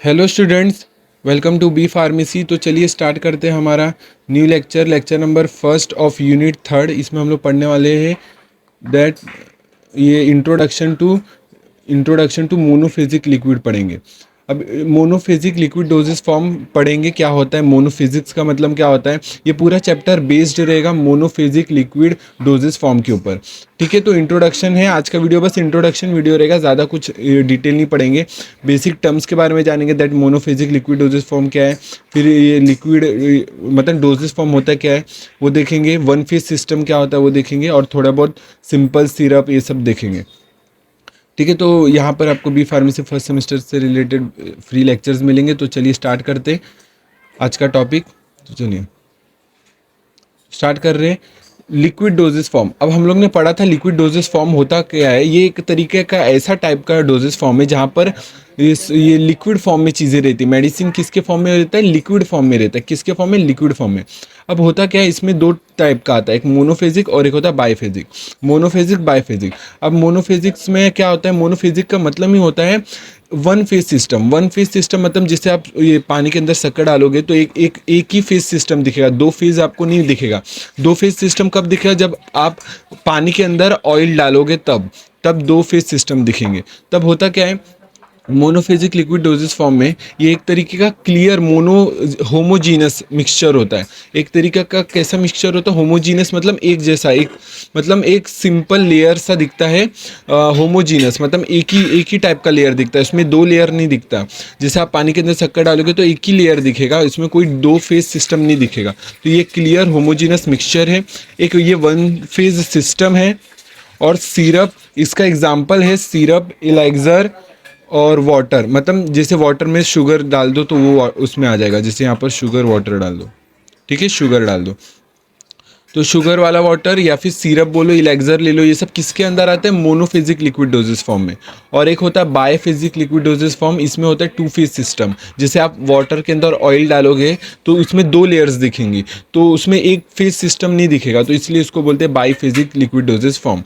Hello students, welcome to B pharmacy. तो चलिए start करते हैं हमारा new lecture number first of unit third. इसमें हम लोग पढ़ने वाले हैं दैट ये इंट्रोडक्शन टू मोनोफेजिक लिक्विड पढ़ेंगे। अब मोनोफेजिक लिक्विड डोजेस फॉर्म पढ़ेंगे, क्या होता है मोनोफिजिक्स का मतलब क्या होता है। ये पूरा चैप्टर बेस्ड रहेगा मोनोफेजिक लिक्विड डोजेस फॉर्म के ऊपर। ठीक है, तो इंट्रोडक्शन है आज का वीडियो, बस इंट्रोडक्शन वीडियो रहेगा, ज़्यादा कुछ डिटेल नहीं पढ़ेंगे। बेसिक टर्म्स के बारे में जानेंगे, that monophasic liquid dosage form क्या है, फिर ये लिक्विड मतलब डोजेस फॉर्म होता है क्या है वो देखेंगे, वन फेज सिस्टम क्या होता है वो देखेंगे, और थोड़ा बहुत सिंपल सिरप ये सब देखेंगे। ठीक है, तो यहाँ पर आपको बी फार्मेसी फर्स्ट सेमेस्टर से रिलेटेड फ्री लेक्चर्स मिलेंगे। तो चलिए स्टार्ट करते आज का टॉपिक। तो चलिए स्टार्ट कर रहे हैं लिक्विड डोजेस फॉर्म। अब हम लोग ने पढ़ा था लिक्विड डोजेस फॉर्म होता क्या है। ये एक तरीके का ऐसा टाइप का डोजेस फॉर्म है जहाँ पर ये लिक्विड फॉर्म में चीज़ें रहती है। मेडिसिन किसके फॉर्म में रहता है, लिक्विड फॉर्म में रहता है। किसके फॉर्म में, लिक्विड फॉर्म में। अब होता क्या है, इसमें दो टाइप का आता है, एक मोनोफेजिक और एक होता है बाइफेजिक। मोनोफेजिक बाइफेजिक। अब मोनोफेजिक्स में क्या होता है, मोनोफेजिक का मतलब ही होता है one phase system. One phase system मतलब जैसे आप ये पानी के अंदर शक्कर डालोगे तो एक ही फेज सिस्टम दिखेगा, दो फेज आपको नहीं दिखेगा। दो फेज सिस्टम कब दिखेगा, जब आप पानी के अंदर ऑयल डालोगे तब दो फेज सिस्टम दिखेंगे। तब होता क्या है, मोनोफेजिक लिक्विड डोजेस फॉर्म में ये एक तरीके का क्लियर होमोजीनस मिक्सचर होता है। एक तरीका का कैसा मिक्सचर होता है, होमोजीनस मतलब एक जैसा, एक सिंपल लेयर सा दिखता है। होमोजीनस मतलब एक ही टाइप का लेयर दिखता है, इसमें दो लेयर नहीं दिखता। जैसे आप पानी के अंदर शक्कर डालोगे तो एक ही लेयर दिखेगा, इसमें कोई दो फेज सिस्टम नहीं दिखेगा। तो ये क्लियर होमोजीनस मिक्सचर है, एक ये वन फेज सिस्टम है। और सिरप, इसका एग्जाम्पल है सिरप, इलाइजर और वाटर। मतलब जैसे वाटर में शुगर डाल दो तो वो उसमें आ जाएगा। जैसे यहाँ पर शुगर वाटर डाल दो, ठीक है, शुगर डाल दो तो शुगर वाला वाटर, या फिर सिरप बोलो, इलेक्सर ले लो, ये सब किसके अंदर आते हैं, मोनोफेजिक लिक्विड डोजेस फॉर्म में। और एक होता है बायफेजिक लिक्विड डोजेस फॉर्म, इसमें होता है टू फेज सिस्टम। जैसे आप वाटर के अंदर ऑयल डालोगे तो उसमें दो लेयर्स दिखेंगी, तो उसमें एक फेज सिस्टम नहीं दिखेगा, तो इसलिए इसको बोलते हैं बायफेजिक लिक्विड डोजेस फॉर्म।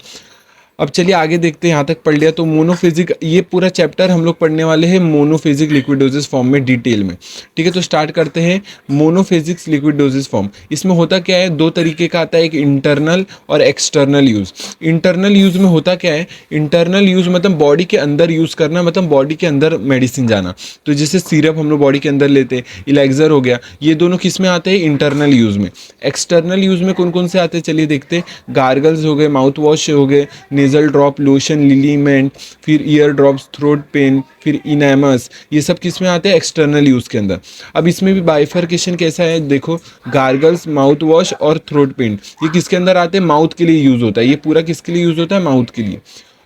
अब चलिए आगे देखते हैं, यहाँ तक पढ़ लिया तो मोनोफेजिक, ये पूरा चैप्टर हम लोग पढ़ने वाले हैं मोनोफेजिक लिक्विड डोजेस फॉर्म में डिटेल में। ठीक है, तो स्टार्ट करते हैं मोनोफेजिक्स लिक्विड डोजेस फॉर्म। इसमें होता क्या है, दो तरीके का आता है, एक इंटरनल और एक्सटर्नल यूज़। इंटरनल यूज़ में होता क्या है, इंटरनल यूज़ मतलब बॉडी के अंदर यूज़ करना, मतलब बॉडी के अंदर मेडिसिन जाना। तो जैसे सिरप हम लोग बॉडी के अंदर लेते हैं, इलेक्सर हो गया, ये दोनों किस में आते हैं, इंटरनल यूज़ में। एक्सटर्नल यूज़ में कौन कौन से आते हैं चलिए देखते हैं। गार्गल्स हो गए, माउथ वॉश हो गए, नेजल ड्रॉप, लोशन, लिलीमेंट, फिर ईयर ड्रॉप्स, थ्रोट पेन, फिर इनेमस, ये सब किस में आते हैं, एक्सटर्नल यूज़ के अंदर। अब इसमें भी बाइफर्केशन कैसा है देखो, गार्गल्स, माउथ वॉश और थ्रोट पेन ये किसके अंदर आते हैं, माउथ के लिए यूज़ होता है। ये पूरा किसके लिए यूज़ होता है, माउथ के लिए।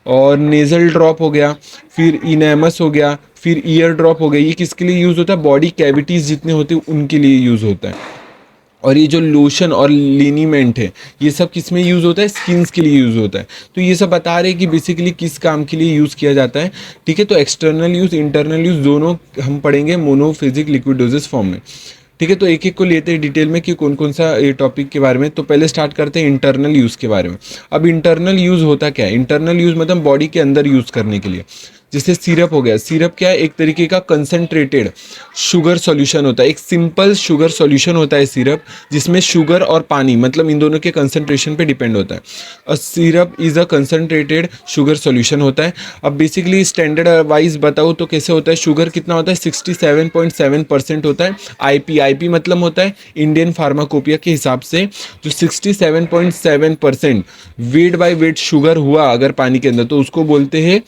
और नेज़ल ड्रॉप हो गया, फिर इनेमस हो गया, फिर ईयर ड्रॉप हो गया, ये किसके लिए यूज़ होता है, बॉडी कैविटीज़ जितने होते हैं उनके लिए यूज़ होता है। और ये जो लोशन और लिनीमेंट है ये सब किस में यूज़ होता है, स्किन्स के लिए यूज़ होता है। तो ये सब बता रहे हैं कि बेसिकली किस काम के लिए यूज़ किया जाता है। ठीक है, तो एक्सटर्नल यूज़, इंटरनल यूज़ दोनों हम पढ़ेंगे मोनोफेजिक लिक्विड डोजेस फॉर्म में। ठीक है, तो एक एक को लेते हैं डिटेल में कि कौन कौन सा ये टॉपिक के बारे में। तो पहले स्टार्ट करते हैं इंटरनल यूज़ के बारे में। अब इंटरनल यूज़ होता क्या है, इंटरनल यूज़ मतलब बॉडी के अंदर यूज़ करने के लिए। जैसे सिरप हो गया, सिरप क्या है, एक तरीके का कंसनट्रेटेड शुगर सॉल्यूशन होता है, एक सिंपल शुगर सॉल्यूशन होता है सिरप, जिसमें शुगर और पानी मतलब इन दोनों के कंसनट्रेशन पे डिपेंड होता है। और syrup is a concentrated sugar solution होता है। अब बेसिकली स्टैंडर्ड वाइज बताऊँ तो कैसे होता है, शुगर कितना होता है, 67.7% होता है। आईपी मतलब होता है इंडियन फार्माकोपिया के हिसाब से, जो 67.7% वेट बाय वेट शुगर हुआ अगर पानी के अंदर, तो उसको बोलते हैं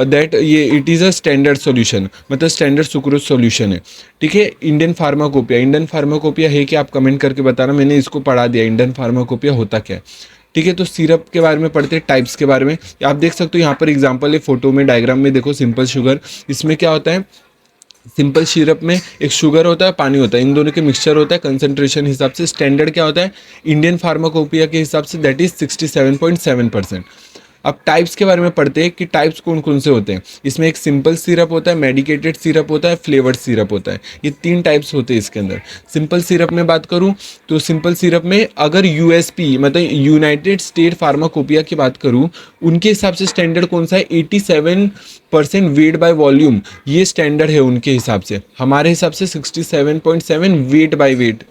दैट ये it is a standard solution, मतलब स्टैंडर्ड सुक्रोज सॉल्यूशन है। ठीक है, इंडियन फार्माकोपिया है कि आप कमेंट करके बताना, मैंने इसको पढ़ा दिया इंडियन फार्माकोपिया होता क्या है। ठीक है, तो सिरप के बारे में पढ़ते हैं, टाइप्स के बारे में। आप देख सकते हो यहाँ पर एग्जांपल है, फोटो में डायग्राम में देखो, सिंपल शुगर। इसमें क्या होता है, सिंपल सिरप में एक शुगर होता है, पानी होता है, इन दोनों के मिक्सचर होता है। कंसंट्रेशन हिसाब से स्टैंडर्ड क्या होता है, इंडियन फार्माकोपिया के हिसाब से दैट इज 67.7%। अब टाइप्स के बारे में पढ़ते हैं कि टाइप्स कौन कौन से होते हैं। इसमें एक सिंपल सिरप होता है, मेडिकेटेड सिरप होता है, फ्लेवर्ड सिरप होता है। ये 3 टाइप्स होते हैं इसके अंदर। सिंपल सिरप में बात करूं तो सिंपल सिरप में अगर यूएसपी मतलब यूनाइटेड स्टेट फार्माकोपिया की बात करूं, उनके हिसाब से स्टैंडर्ड कौन सा है, 87% वेट बाय वॉल्यूम, ये स्टैंडर्ड है उनके हिसाब से। हमारे हिसाब से 67.7 वेट बाय वेट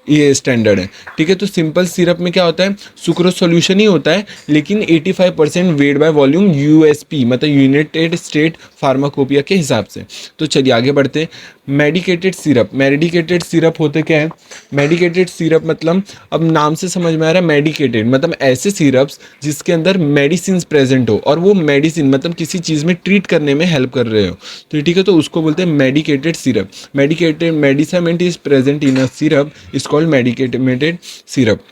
ये स्टैंडर्ड है। ठीक है, तो सिंपल सिरप में क्या होता है, सुक्रोज सॉल्यूशन ही होता है, लेकिन 85% वेट बाय वॉल्यूम यूएसपी मतलब यूनाइटेड स्टेट फार्माकोपिया के हिसाब से। तो चलिए आगे बढ़ते हैं। मेडिकेटेड सिरप, मेडिकेटेड सिरप होते क्या है, मेडिकेटेड सिरप मतलब अब नाम से समझ में आ रहा है, मेडिकेटेड मतलब ऐसे सिरप्स जिसके अंदर मेडिसिन प्रेजेंट हो, और वो मेडिसिन मतलब किसी चीज़ में ट्रीट करने में हेल्प कर रहे हो। तो ठीक है, तो उसको बोलते हैं medicated syrup. Medicated medicament is present in a syrup is called medicated syrup.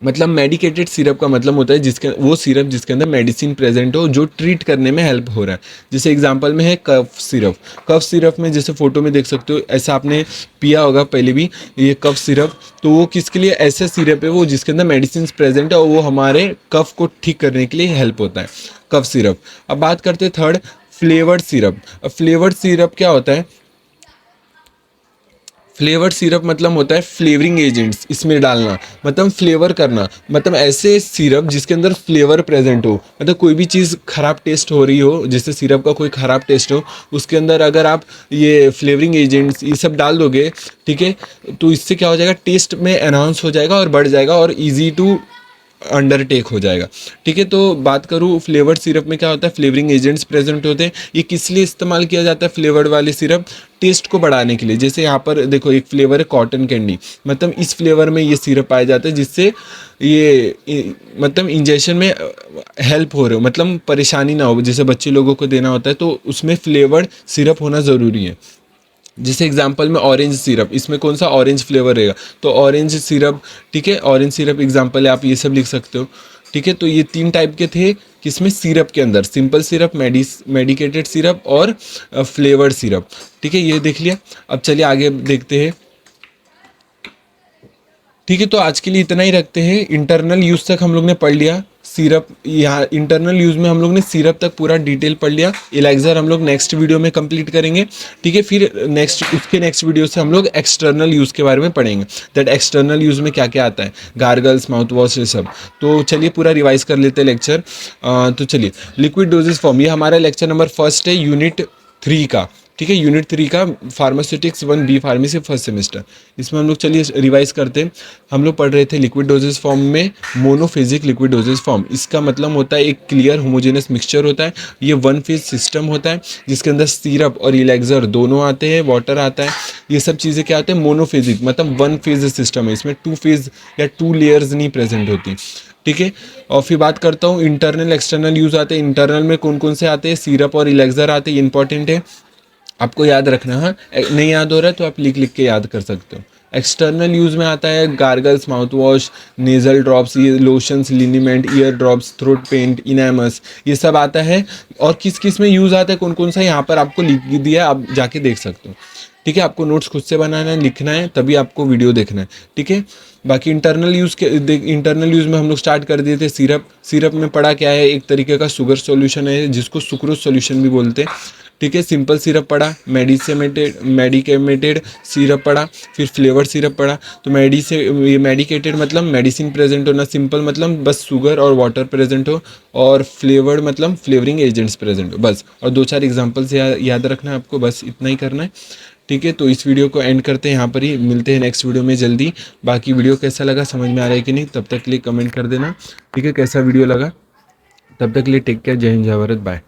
मतलब मेडिकेटेड सिरप का मतलब होता है जिसके वो सिरप जिसके अंदर मेडिसिन प्रेजेंट हो जो ट्रीट करने में हेल्प हो रहा है। जैसे एग्जांपल में है कफ सिरप। कफ सिरप में जैसे फोटो में देख सकते हो, ऐसा आपने पिया होगा पहले भी ये कफ सिरप। तो वो किसके लिए ऐसे सिरप है वो जिसके अंदर मेडिसिन प्रेजेंट है और वो हमारे कफ को ठीक करने के लिए हेल्प होता है, कफ सिरप। अब बात करते हैं थर्ड, फ्लेवर्ड सिरप। अब फ्लेवर्ड सिरप क्या होता है, फ्लेवर्ड सिरप मतलब होता है फ्लेवरिंग एजेंट्स इसमें डालना, मतलब फ्लेवर करना, मतलब ऐसे सिरप जिसके अंदर फ्लेवर प्रेजेंट हो। मतलब कोई भी चीज़ खराब टेस्ट हो रही हो, जैसे सिरप का कोई खराब टेस्ट हो, उसके अंदर अगर आप ये फ्लेवरिंग एजेंट्स ये सब डाल दोगे, ठीक है, तो इससे क्या हो जाएगा, टेस्ट में एनहांस हो जाएगा और बढ़ जाएगा और ईजी टू अंडरटेक हो जाएगा। ठीक है, तो बात करूँ फ्लेवर्ड सिरप में क्या होता है, फ्लेवरिंग एजेंट्स प्रेजेंट होते हैं। ये किस लिए इस्तेमाल किया जाता है फ्लेवर्ड वाले सिरप, टेस्ट को बढ़ाने के लिए। जैसे यहाँ पर देखो एक फ्लेवर है कॉटन कैंडी, मतलब इस फ्लेवर में ये सिरप पाया जाता है जिससे मतलब इंजेक्शन में हेल्प हो रहे हो, मतलब परेशानी ना हो, जैसे बच्चे लोगों को देना होता है तो उसमें फ्लेवर्ड सिरप होना ज़रूरी है। जैसे एग्जांपल में ऑरेंज सिरप, इसमें कौन सा ऑरेंज फ्लेवर रहेगा, तो ऑरेंज सिरप। ठीक है, ऑरेंज सिरप एग्जांपल है, आप ये सब लिख सकते हो। ठीक है, तो ये 3 टाइप के थे किसमें, सिरप के अंदर, सिंपल सिरप, मेडिकेटेड सिरप और फ्लेवर्ड सिरप। ठीक है, ये देख लिया। अब चलिए आगे देखते हैं। ठीक है, तो आज के लिए इतना ही रखते हैं। इंटरनल यूज़ तक हम लोग ने पढ़ लिया। सिरप यहाँ इंटरनल यूज़ में हम लोग ने सिरप तक पूरा डिटेल पढ़ लिया। एलाइजर हम लोग नेक्स्ट वीडियो में कंप्लीट करेंगे। ठीक है, फिर नेक्स्ट वीडियो से हम लोग एक्सटर्नल यूज़ के बारे में पढ़ेंगे, दैट एक्सटर्नल यूज़ में क्या क्या आता है, गार्गल्स, माउथ वॉश, ये सब। तो चलिए पूरा रिवाइज कर लेते हैं लेक्चर। तो चलिए, लिक्विड डोजेज फॉर्म, ये हमारा लेक्चर नंबर 1 है यूनिट 3 का। ठीक है, यूनिट 3 का pharmaceutics 1B pharmacy first semester. इसमें हम लोग चलिए रिवाइज करते हैं। हम लोग पढ़ रहे थे लिक्विड डोजेज फॉर्म में मोनोफेजिक लिक्विड डोजेज फॉर्म। इसका मतलब होता है एक क्लियर होमोजेनस मिक्सचर होता है। ये 1 फेज सिस्टम होता है जिसके अंदर सिरप और इलेक्सर दोनों आते हैं, वाटर आता है। ये सब चीज़ें क्या आते हैं, मोनोफेजिक मतलब 1 फेज सिस्टम है। इसमें 2 फेज या 2 लेयर्स नहीं प्रेजेंट होती। ठीक है, और फिर बात करता हूँ इंटरनल एक्सटर्नल यूज आते हैं। इंटरनल में कौन कौन से आते हैं, सिरप और इलेक्सर आते हैं, ये इंपॉर्टेंट है, आपको याद रखना। हाँ, नहीं याद हो रहा है तो आप लिख लिख के याद कर सकते हो। एक्सटर्नल यूज़ में आता है gargles, mouth wash, nasal drops, ये lotions, liniment, ear drops, throat paint, enemas, ये सब आता है। और किस किस में यूज़ आता है, कौन कौन सा, यहाँ पर आपको लिख दिया, आप जाके देख सकते हो। ठीक है, आपको नोट्स खुद से बनाना है, लिखना है, तभी आपको वीडियो देखना है। ठीक है, बाकी इंटरनल यूज़ में हम लोग स्टार्ट कर दिए थे। सिरप में पढ़ा क्या है, एक तरीके का शुगर सॉल्यूशन है जिसको सुक्रोज सॉल्यूशन भी बोलते हैं। ठीक है, सिंपल सिरप पढ़ा, मेडिकेमेटेड सिरप पढ़ा, फिर फ्लेवर सिरप पढ़ा। तो ये मेडिकेटेड मतलब मेडिसिन प्रेजेंट होना, सिंपल मतलब बस शुगर और वाटर प्रेजेंट हो, और फ्लेवर्ड मतलब फ्लेवरिंग एजेंट्स प्रेजेंट हो, बस। और 2-4 एग्जांपल्स याद रखना है आपको, बस इतना ही करना है। ठीक है, तो इस वीडियो को एंड करते हैं यहाँ पर ही, मिलते हैं नेक्स्ट वीडियो में जल्दी। बाकी वीडियो कैसा लगा, समझ में आ रहा है कि नहीं, तब तक के लिए कमेंट कर देना। ठीक है, कैसा वीडियो लगा, तब तक के लिए टेक केयर, जय हिंद, जय भारत, बाय।